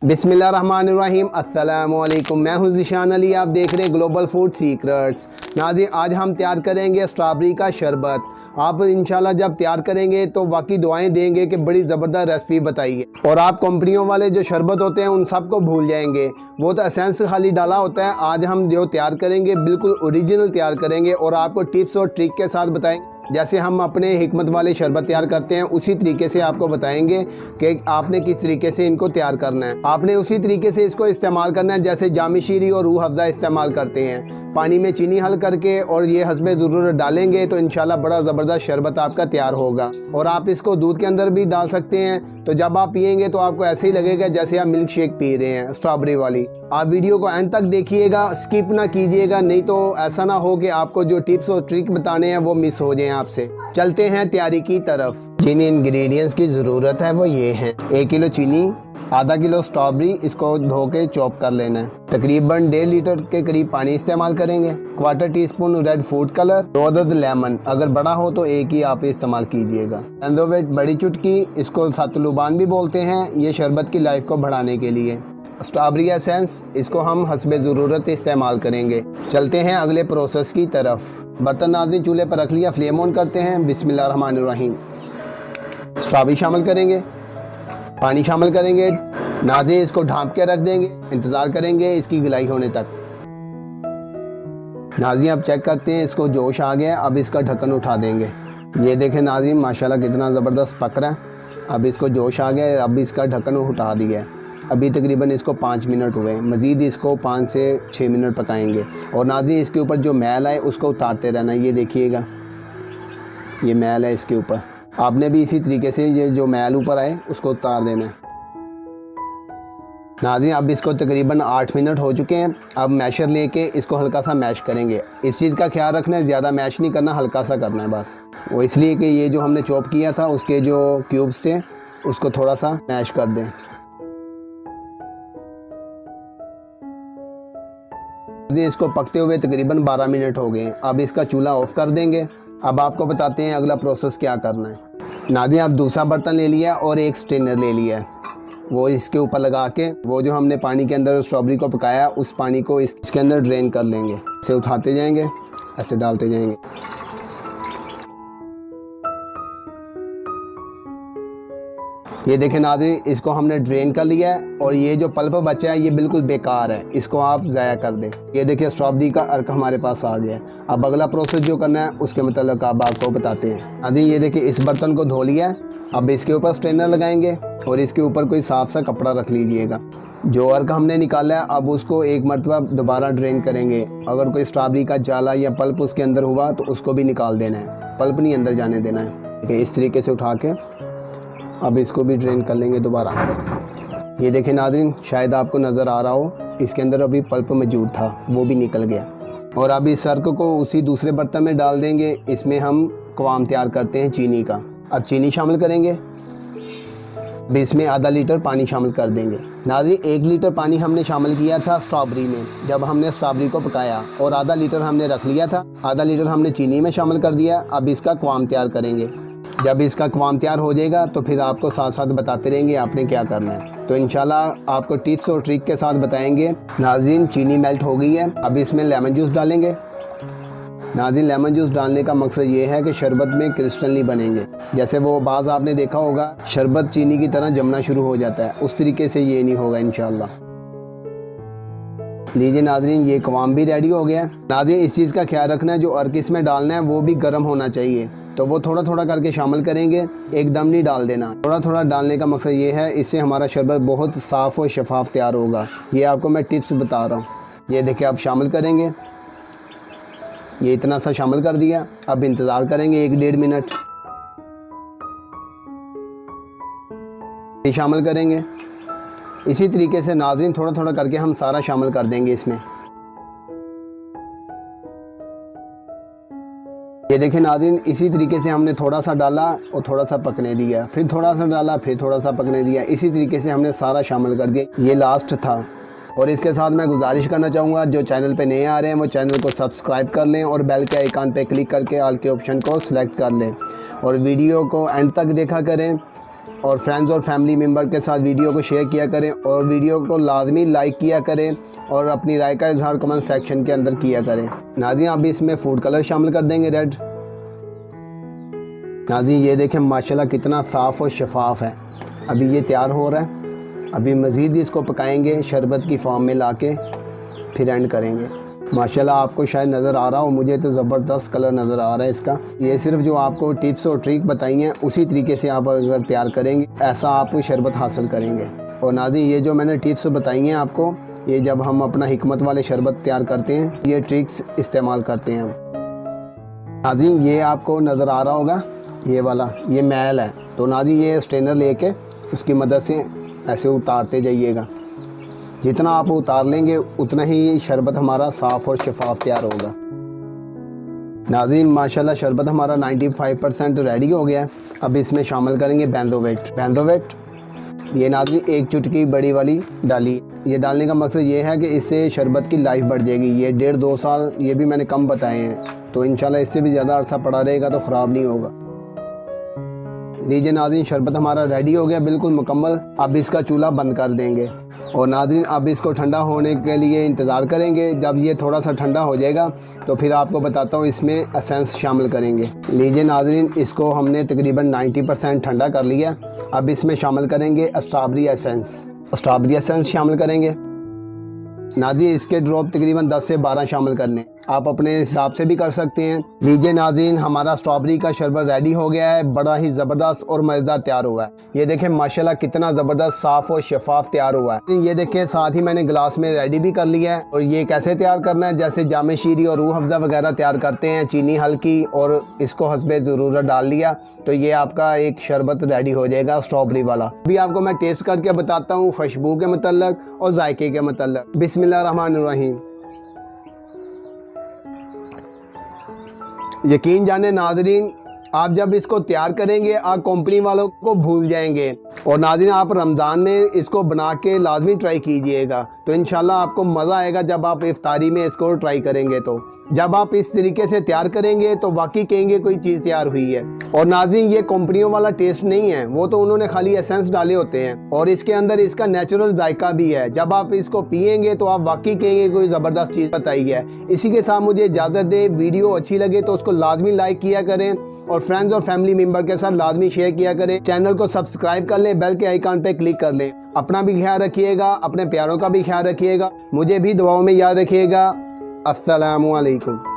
बिस्मिल्लाहिर्रहमानिर्रहीम अस्सलामुअलैकुम। मैं हूं ज़ीशान अली, आप देख रहे हैं ग्लोबल फूड सीक्रेट्स। नाज़रीन, आज हम तैयार करेंगे स्ट्रॉबेरी का शरबत। आप इंशाल्लाह जब तैयार करेंगे तो वाकई दुआएं देंगे कि बड़ी ज़बरदस्त रेसिपी बताइए। और आप कंपनियों वाले जो शरबत होते हैं उन सब को भूल जाएंगे, वो तो एसेंस खाली डाला होता है। आज हम जो तैयार करेंगे बिल्कुल ओरिजिनल तैयार करेंगे और आपको टिप्स और ट्रिक के साथ बताएंगे। जैसे हम अपने हिकमत वाले शरबत तैयार करते हैं उसी तरीके से आपको बताएंगे कि आपने किस तरीके से इनको तैयार करना है। आपने उसी तरीके से इसको इस्तेमाल करना है जैसे जामी शीरी और रूह अफ़ज़ा इस्तेमाल करते हैं। पानी में चीनी हल करके और ये हस्बे ज़रूरत डालेंगे तो इंशाल्लाह बड़ा ज़बरदस्त शरबत आपका तैयार होगा। और आप इसको दूध के अंदर भी डाल सकते हैं, तो जब आप पियेंगे तो आपको ऐसे ही लगेगा जैसे आप मिल्क शेक पी रहे हैं स्ट्रॉबेरी वाली। आप वीडियो को एंड तक देखिएगा, स्किप ना कीजिएगा, नहीं तो ऐसा ना हो कि आपको जो टिप्स और ट्रिक बताने हैं वो मिस हो जाएं आपसे। चलते हैं तैयारी की तरफ। जिन इंग्रेडिएंट्स की ज़रूरत है वो ये हैं: 1 किलो चीनी, आधा किलो स्ट्रॉबेरी, इसको धो के चॉप कर लेना है। तकरीबन 1.5 लीटर के करीब पानी इस्तेमाल करेंगे। 1/4 टीस्पून रेड फूड कलर, 2 अदद लेमन, अगर बड़ा हो तो एक ही आप इस्तेमाल कीजिएगा। एंडोवेट बड़ी चुटकी, इसको सतलुबान भी बोलते हैं, ये शरबत की लाइफ को बढ़ाने के लिए। स्ट्रॉबेरी एसेंस, इसको हम हस्बे ज़रूरत इस्तेमाल करेंगे। चलते हैं अगले प्रोसेस की तरफ। बर्तन नाज़रीन चूल्हे पर रख लिया, फ्लेम ऑन करते हैं। बिस्मिल्लाहिर्रहमानिर्रहीम। स्ट्रॉबेरी शामिल करेंगे, पानी शामिल करेंगे। नाज़रीन इसको ढाँप के रख देंगे, इंतज़ार करेंगे इसकी गलाई होने तक। नाज़रीन अब चेक करते हैं, इसको जोश आ गया। अब इसका ढक्कन उठा देंगे। ये देखें नाज़रीन, माशाल्लाह कितना ज़बरदस्त पक रहा है। अब इसको जोश आ गया, अब इसका ढक्कन उठा दिया है। अभी तकरीबन इसको 5 मिनट हुए हैं, मज़ीद इसको 5 से 6 मिनट पकाएंगे। और नाज़रीन इसके ऊपर जो मैल है उसको उतारते रहना। ये देखिएगा, ये मैल है इसके ऊपर, आपने भी इसी तरीके से ये जो मैल ऊपर आए उसको उतार देना है। नाज़रीन अब इसको तकरीबन 8 मिनट हो चुके हैं। अब मैशर लेके इसको हल्का सा मैश करेंगे। इस चीज़ का ख्याल रखना है, ज़्यादा मैश नहीं करना, हल्का सा करना है बस। वो इसलिए कि ये जो हमने चॉप किया था उसके जो क्यूब्स से उसको थोड़ा सा मैश कर दें। इसको पकते हुए तकरीबन 12 मिनट हो गए। अब इसका चूल्हा ऑफ कर देंगे। अब आपको बताते हैं अगला प्रोसेस क्या करना है। नाज़रीन अब दूसरा बर्तन ले लिया और एक स्ट्रेनर ले लिया है, वो इसके ऊपर लगा के वो जो हमने पानी के अंदर स्ट्रॉबेरी को पकाया उस पानी को इसके अंदर ड्रेन कर लेंगे। ऐसे उठाते जाएंगे, ऐसे डालते जाएंगे। ये देखें नाज़रीन, इसको हमने ड्रेन कर लिया है और ये जो पल्प बचा है ये बिल्कुल बेकार है, इसको आप ज़ाया कर दें। ये देखिए स्ट्रॉबेरी का अर्क हमारे पास आ गया है। अब अगला प्रोसेस जो करना है उसके मतलब अब आपको बताते हैं। नाज़रीन ये देखिए इस बर्तन को धो लिया है। अब इसके ऊपर स्ट्रेनर लगाएंगे और इसके ऊपर कोई साफ सा कपड़ा रख लीजिएगा। जो अर्क हमने निकाला है अब उसको एक मरतबा दोबारा ड्रेन करेंगे। अगर कोई स्ट्रॉबेरी का जाला या पल्प उसके अंदर हुआ तो उसको भी निकाल देना है, पल्प नहीं अंदर जाने देना है। देखिए इस तरीके से उठा के अब इसको भी ड्रेन कर लेंगे दोबारा। ये देखें नाज़रीन, शायद आपको नज़र आ रहा हो, इसके अंदर अभी पल्प मौजूद था, वो भी निकल गया। और अब इस अर्क को उसी दूसरे बर्तन में डाल देंगे। इसमें हम कवाम तैयार करते हैं चीनी का। अब चीनी शामिल करेंगे, अब इसमें आधा लीटर पानी शामिल कर देंगे। नाज़रीन 1 लीटर पानी हमने शामिल किया था स्ट्रॉबेरी में जब हमने स्ट्रॉबेरी को पकाया, और आधा लीटर हमने रख लिया था, आधा लीटर हमने चीनी में शामिल कर दिया। अब इसका कवाम तैयार करेंगे। जब इसका कवाम तैयार हो जाएगा तो फिर आपको साथ साथ बताते रहेंगे आपने क्या करना है। तो इंशाल्लाह आपको टिप्स और ट्रिक के साथ बताएंगे। नाज़रीन चीनी मेल्ट हो गई है, अब इसमें लेमन जूस डालेंगे। नाज़रीन लेमन जूस डालने का मकसद ये है कि शरबत में क्रिस्टल नहीं बनेंगे। जैसे वो बाज़ आपने देखा होगा शरबत चीनी की तरह जमना शुरू हो जाता है, उस तरीके से ये नहीं होगा इंशाल्लाह। लीजिए नाज़रीन ये कवाम भी रेडी हो गया है। नाज़रीन इस चीज़ का ख्याल रखना है, जो अर्क इसमें डालना है वो भी गर्म होना चाहिए, तो वो थोड़ा थोड़ा करके शामिल करेंगे, एकदम नहीं डाल देना। थोड़ा थोड़ा डालने का मकसद ये है, इससे हमारा शरबत बहुत साफ़ और शफाफ तैयार होगा। ये आपको मैं टिप्स बता रहा हूँ। ये देखिए अब शामिल करेंगे, ये इतना सा शामिल कर दिया। अब इंतज़ार करेंगे 1-1.5 मिनट। ये शामिल करेंगे इसी तरीके से नाज़रीन थोड़ा थोड़ा करके हम सारा शामिल कर देंगे इसमें। ये देखें नाज़रीन इसी तरीके से हमने थोड़ा सा डाला और थोड़ा सा पकने दिया, फिर थोड़ा सा डाला, फिर थोड़ा सा पकने दिया। इसी तरीके से हमने सारा शामिल कर दिया। ये लास्ट था। और इसके साथ मैं गुजारिश करना चाहूँगा, जो चैनल पे नए आ रहे हैं वो चैनल को सब्सक्राइब कर लें और बेल के आइकन पे क्लिक करके ऑल के ऑप्शन को सिलेक्ट कर लें और वीडियो को एंड तक देखा करें और फ्रेंड्स और फैमिली मेम्बर के साथ वीडियो को शेयर किया करें और वीडियो को लाजमी लाइक किया करें और अपनी राय का इजहार कमेंट सेक्शन के अंदर किया करें। नाज़रीन अभी इसमें फूड कलर शामिल कर देंगे रेड। नाज़रीन ये देखें माशाल्लाह कितना साफ़ और शफाफ है। अभी ये तैयार हो रहा है। अभी मज़ीद इसको पकाएंगे शरबत की फॉर्म में लाके फिर एंड करेंगे। माशाल्लाह आपको शायद नज़र आ रहा हो, मुझे तो ज़बरदस्त कलर नज़र आ रहा है इसका। ये सिर्फ जो आपको टिप्स और ट्रिक बताई हैं उसी तरीके से आप अगर तैयार करेंगे ऐसा आप शरबत हासिल करेंगे। और नाज़रीन ये जो मैंने टिप्स बताई हैं आपको, ये जब हम अपना हिकमत वाले शरबत तैयार करते हैं ये ट्रिक्स इस्तेमाल करते हैं हम। नाज़रीन ये आपको नज़र आ रहा होगा ये वाला, ये मैल है। तो नाज़रीन ये स्ट्रेनर लेके उसकी मदद से ऐसे उतारते जाइएगा। जितना आप उतार लेंगे उतना ही शरबत हमारा साफ़ और शफाफ तैयार होगा। नाज़रीन माशाल्लाह शरबत हमारा 95% रेडी हो गया है। अब इसमें शामिल करेंगे बैंदोवेट। ये नाज़रीन एक चुटकी बड़ी वाली डाली। ये डालने का मकसद ये है कि इससे शरबत की लाइफ बढ़ जाएगी। ये 1.5-2 साल, ये भी मैंने कम बताए हैं, तो इंशाल्लाह इससे भी ज़्यादा अरसा पड़ा रहेगा तो ख़राब नहीं होगा। लीजिए नाज़रीन शरबत हमारा रेडी हो गया बिल्कुल मुकम्मल। अब इसका चूल्हा बंद कर देंगे और नाज़रीन अब इसको ठंडा होने के लिए इंतज़ार करेंगे। जब ये थोड़ा सा ठंडा हो जाएगा तो फिर आपको बताता हूँ इसमें एसेंस शामिल करेंगे। लीजिए नाज़रीन इसको हमने तकरीबन 90% ठंडा कर लिया। अब इसमें शामिल करेंगे स्ट्रॉबेरी एसेंस शामिल करेंगे। नाज़रीन इसके ड्रॉप तकरीबन 10 से 12 शामिल करने, आप अपने हिसाब से भी कर सकते हैं। लीजिए नाज़रीन हमारा स्ट्रॉबेरी का शरबत रेडी हो गया है, बड़ा ही ज़बरदस्त और मज़ेदार तैयार हुआ है। ये देखें माशाल्लाह कितना ज़बरदस्त साफ़ और शफाफ तैयार हुआ है। ये देखें साथ ही मैंने गिलास में रेडी भी कर लिया है। और ये कैसे तैयार करना है, जैसे जामे शीरी और रूह अफ़ज़ा वगैरह तैयार करते हैं, चीनी हल्की और इसको हस्बे ज़रूरत डाल लिया तो ये आपका एक शरबत रेडी हो जाएगा स्ट्रॉबेरी वाला। अभी आपको मैं टेस्ट करके बताता हूँ खुशबू के मतलब और जायके के मतलब। बिस्मिल्लाहिर्रहमानिर्रहीम। यकीन जाने नाज़रीन आप जब इसको तैयार करेंगे आप कंपनी वालों को भूल जाएंगे। और नाज़रीन आप रमज़ान में इसको बना के लाजमी ट्राई कीजिएगा तो इंशाल्लाह आपको मज़ा आएगा जब आप इफ्तारी में इसको ट्राई करेंगे। तो जब आप इस तरीके से तैयार करेंगे तो वाकई कहेंगे कोई चीज़ तैयार हुई है। और नाज़रीन ये कंपनियों वाला टेस्ट नहीं है, वो तो उन्होंने खाली एसेंस डाले होते हैं और इसके अंदर इसका नेचुरल जायका भी है। जब आप इसको पिएंगे तो आप वाकई कहेंगे कोई ज़बरदस्त चीज़ बताई है। इसी के साथ मुझे इजाज़त दे। वीडियो अच्छी लगे तो उसको लाजमी लाइक किया करें और फ्रेंड्स और फैमिली मेम्बर के साथ लाजमी शेयर किया करें। चैनल को सब्सक्राइब कर लें, बेल के आइकन पे क्लिक कर लें। अपना भी ख्याल रखिएगा, अपने प्यारों का भी ख्याल रखिएगा, मुझे भी दुआओं में याद रखिएगा। अस्सलामु अलैकुम।